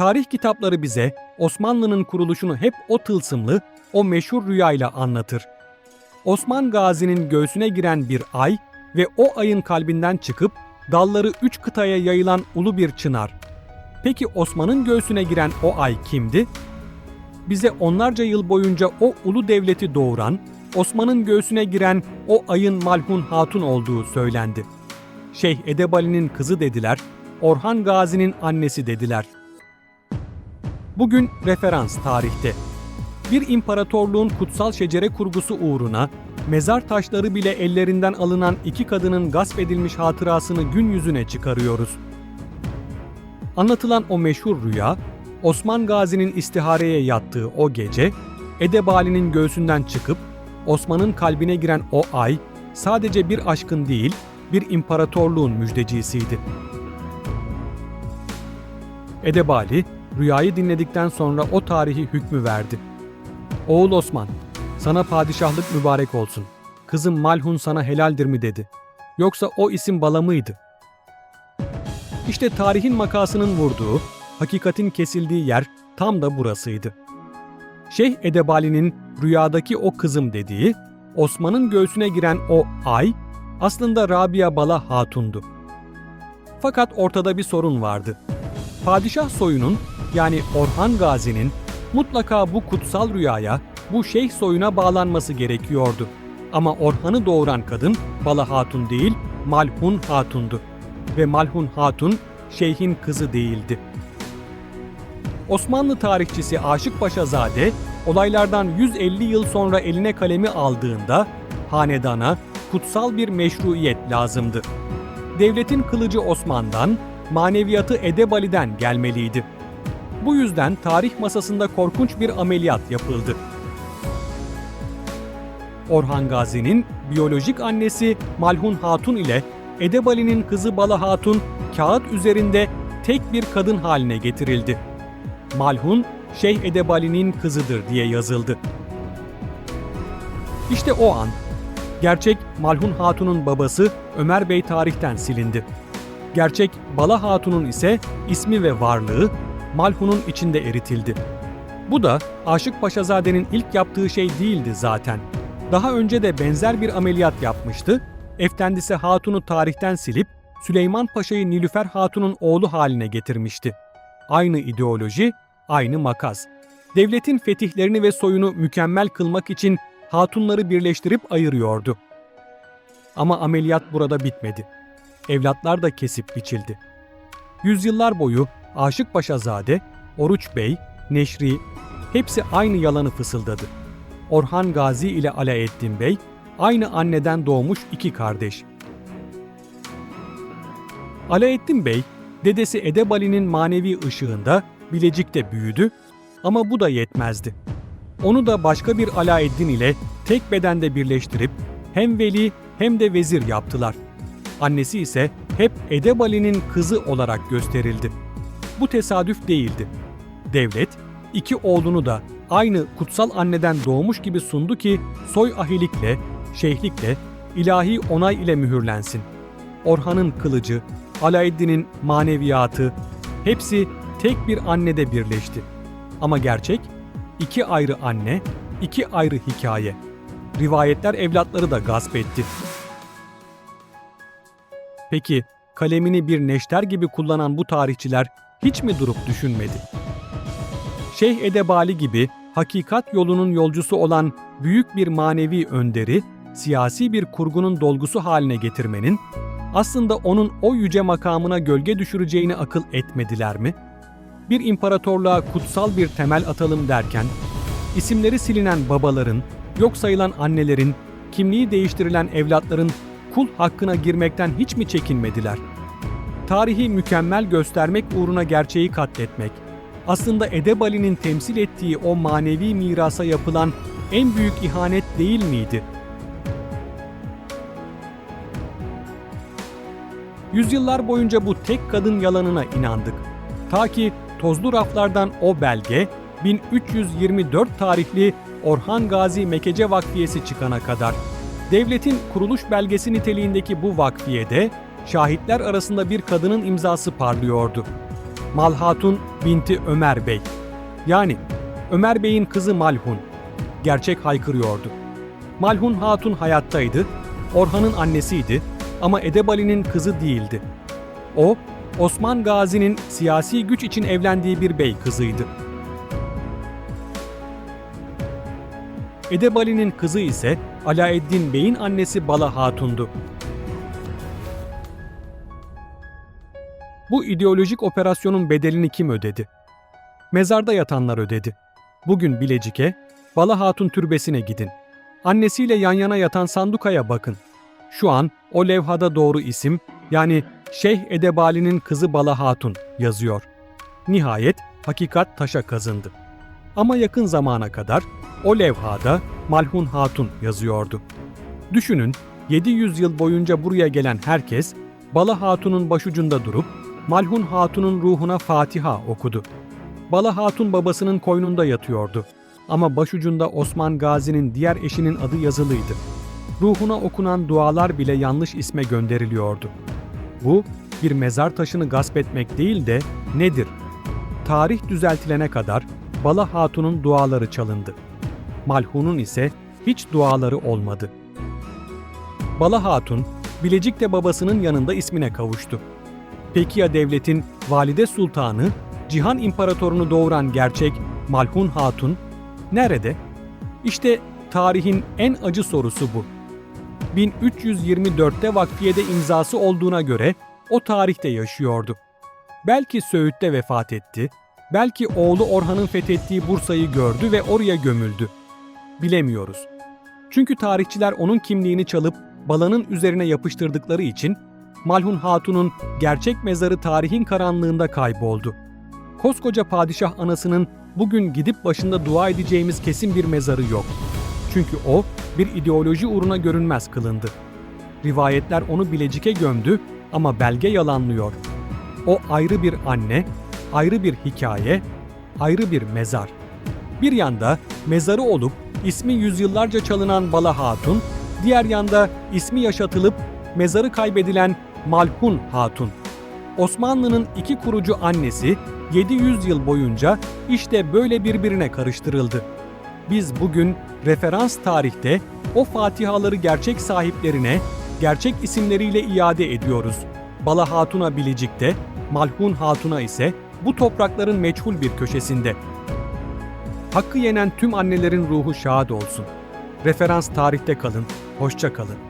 Tarih kitapları bize Osmanlı'nın kuruluşunu hep o tılsımlı, o meşhur rüyayla anlatır. Osman Gazi'nin göğsüne giren bir ay ve o ayın kalbinden çıkıp dalları 3 kıtaya yayılan ulu bir çınar. Peki Osman'ın göğsüne giren o ay kimdi? Bize onlarca yıl boyunca o ulu devleti doğuran, Osman'ın göğsüne giren o ayın Malhun Hatun olduğu söylendi. Şeyh Edebali'nin kızı dediler, Orhan Gazi'nin annesi dediler. Bugün referans tarihte. Bir imparatorluğun kutsal şecere kurgusu uğruna mezar taşları bile ellerinden alınan iki kadının gasp edilmiş hatırasını gün yüzüne çıkarıyoruz. Anlatılan o meşhur rüya, Osman Gazi'nin istihareye yattığı o gece, Edebali'nin göğsünden çıkıp Osman'ın kalbine giren o ay sadece bir aşkın değil, bir imparatorluğun müjdecisiydi. Edebali, rüyayı dinledikten sonra o tarihi hükmü verdi. "Oğul Osman, sana padişahlık mübarek olsun. Kızım Malhun sana helaldir mi?" dedi. Yoksa o isim Bala mıydı? İşte tarihin makasının vurduğu, hakikatin kesildiği yer tam da burasıydı. Şeyh Edebali'nin rüyadaki o kızım dediği, Osman'ın göğsüne giren o ay, aslında Rabia Bala Hatun'du. Fakat ortada bir sorun vardı. Padişah soyunun, yani Orhan Gazi'nin mutlaka bu kutsal rüyaya, bu şeyh soyuna bağlanması gerekiyordu. Ama Orhan'ı doğuran kadın Bala Hatun değil, Malhun Hatun'du. Ve Malhun Hatun, şeyhin kızı değildi. Osmanlı tarihçisi Aşık Paşazade, olaylardan 150 yıl sonra eline kalemi aldığında, hanedana kutsal bir meşruiyet lazımdı. Devletin kılıcı Osman'dan, maneviyatı Edebali'den gelmeliydi. Bu yüzden tarih masasında korkunç bir ameliyat yapıldı. Orhan Gazi'nin biyolojik annesi Malhun Hatun ile Edebali'nin kızı Bala Hatun kağıt üzerinde tek bir kadın haline getirildi. Malhun, Şeyh Edebali'nin kızıdır diye yazıldı. İşte o an, gerçek Malhun Hatun'un babası Ömer Bey tarihten silindi. Gerçek Bala Hatun'un ise ismi ve varlığı Malhun'un içinde eritildi. Bu da Aşık Paşazade'nin ilk yaptığı şey değildi zaten. Daha önce de benzer bir ameliyat yapmıştı. Efendisi Hatun'u tarihten silip Süleyman Paşa'yı Nilüfer Hatun'un oğlu haline getirmişti. Aynı ideoloji, aynı makas. Devletin fetihlerini ve soyunu mükemmel kılmak için hatunları birleştirip ayırıyordu. Ama ameliyat burada bitmedi. Evlatlar da kesip biçildi. Yüzyıllar boyu Aşık Paşazade, Oruç Bey, Neşri hepsi aynı yalanı fısıldadı. Orhan Gazi ile Alaeddin Bey aynı anneden doğmuş iki kardeş. Alaeddin Bey, dedesi Edebali'nin manevi ışığında Bilecik'te büyüdü ama bu da yetmezdi. Onu da başka bir Alaeddin ile tek bedende birleştirip hem veli hem de vezir yaptılar. Annesi ise hep Edebali'nin kızı olarak gösterildi. Bu tesadüf değildi. Devlet, iki oğlunu da aynı kutsal anneden doğmuş gibi sundu ki soy ahilikle, şeyhlikle, ilahi onay ile mühürlensin. Orhan'ın kılıcı, Alaeddin'in maneviyatı, hepsi tek bir annede birleşti. Ama gerçek, iki ayrı anne, iki ayrı hikaye. Rivayetler evlatları da gasp etti. Peki, kalemini bir neşter gibi kullanan bu tarihçiler hiç mi durup düşünmedi? Şeyh Edebali gibi hakikat yolunun yolcusu olan büyük bir manevi önderi, siyasi bir kurgunun dolgusu haline getirmenin, aslında onun o yüce makamına gölge düşüreceğini akıl etmediler mi? Bir imparatorluğa kutsal bir temel atalım derken, isimleri silinen babaların, yok sayılan annelerin, kimliği değiştirilen evlatların kul hakkına girmekten hiç mi çekinmediler? Tarihi mükemmel göstermek uğruna gerçeği katletmek, aslında Edebali'nin temsil ettiği o manevi mirasa yapılan en büyük ihanet değil miydi? Yüzyıllar boyunca bu tek kadın yalanına inandık. Ta ki tozlu raflardan o belge 1324 tarihli Orhan Gazi Mekece Vakfiyesi çıkana kadar. Devletin kuruluş belgesi niteliğindeki bu vakfiyede şahitler arasında bir kadının imzası parlıyordu. Malhatun binti Ömer Bey. Yani Ömer Bey'in kızı Malhun. Gerçek haykırıyordu. Malhun Hatun hayattaydı, Orhan'ın annesiydi ama Edebali'nin kızı değildi. O, Osman Gazi'nin siyasi güç için evlendiği bir bey kızıydı. Edebali'nin kızı ise Alaeddin Bey'in annesi Bala Hatun'du. Bu ideolojik operasyonun bedelini kim ödedi? Mezarda yatanlar ödedi. Bugün Bilecik'e, Bala Hatun türbesine gidin. Annesiyle yan yana yatan sandukaya bakın. Şu an o levhada doğru isim, yani Şeyh Edebali'nin kızı Bala Hatun yazıyor. Nihayet hakikat taşa kazındı. Ama yakın zamana kadar o levhada Malhun Hatun yazıyordu. Düşünün, 700 yıl boyunca buraya gelen herkes Bala Hatun'un başucunda durup Malhun Hatun'un ruhuna Fatiha okudu. Bala Hatun babasının koynunda yatıyordu. Ama başucunda Osman Gazi'nin diğer eşinin adı yazılıydı. Ruhuna okunan dualar bile yanlış isme gönderiliyordu. Bu, bir mezar taşını gasp etmek değil de nedir? Tarih düzeltilene kadar Bala Hatun'un duaları çalındı. Malhun'un ise hiç duaları olmadı. Bala Hatun, Bilecik'te babasının yanında ismine kavuştu. Peki ya devletin valide sultanı, Cihan İmparatorunu doğuran gerçek Malhun Hatun nerede? İşte tarihin en acı sorusu bu. 1324'te vakfiyede imzası olduğuna göre o tarihte yaşıyordu. Belki Söğüt'te vefat etti, belki oğlu Orhan'ın fethettiği Bursa'yı gördü ve oraya gömüldü. Bilemiyoruz. Çünkü tarihçiler onun kimliğini çalıp Bala'nın üzerine yapıştırdıkları için Malhun Hatun'un gerçek mezarı tarihin karanlığında kayboldu. Koskoca padişah anasının bugün gidip başında dua edeceğimiz kesin bir mezarı yok. Çünkü o bir ideoloji uğruna görünmez kılındı. Rivayetler onu Bilecik'e gömdü ama belge yalanlıyor. O ayrı bir anne, ayrı bir hikaye, ayrı bir mezar. Bir yanda mezarı olup ismi yüzyıllarca çalınan Bala Hatun, diğer yanda ismi yaşatılıp mezarı kaybedilen Malhun Hatun. Osmanlı'nın iki kurucu annesi 700 yıl boyunca işte böyle birbirine karıştırıldı. Biz bugün referans tarihte o fatihaları gerçek sahiplerine, gerçek isimleriyle iade ediyoruz. Bala Hatun'a Bilecik'te, Malhun Hatun'a ise bu toprakların meçhul bir köşesinde. Hakkı yenen tüm annelerin ruhu şad olsun. Referans tarihte kalın, hoşça kalın.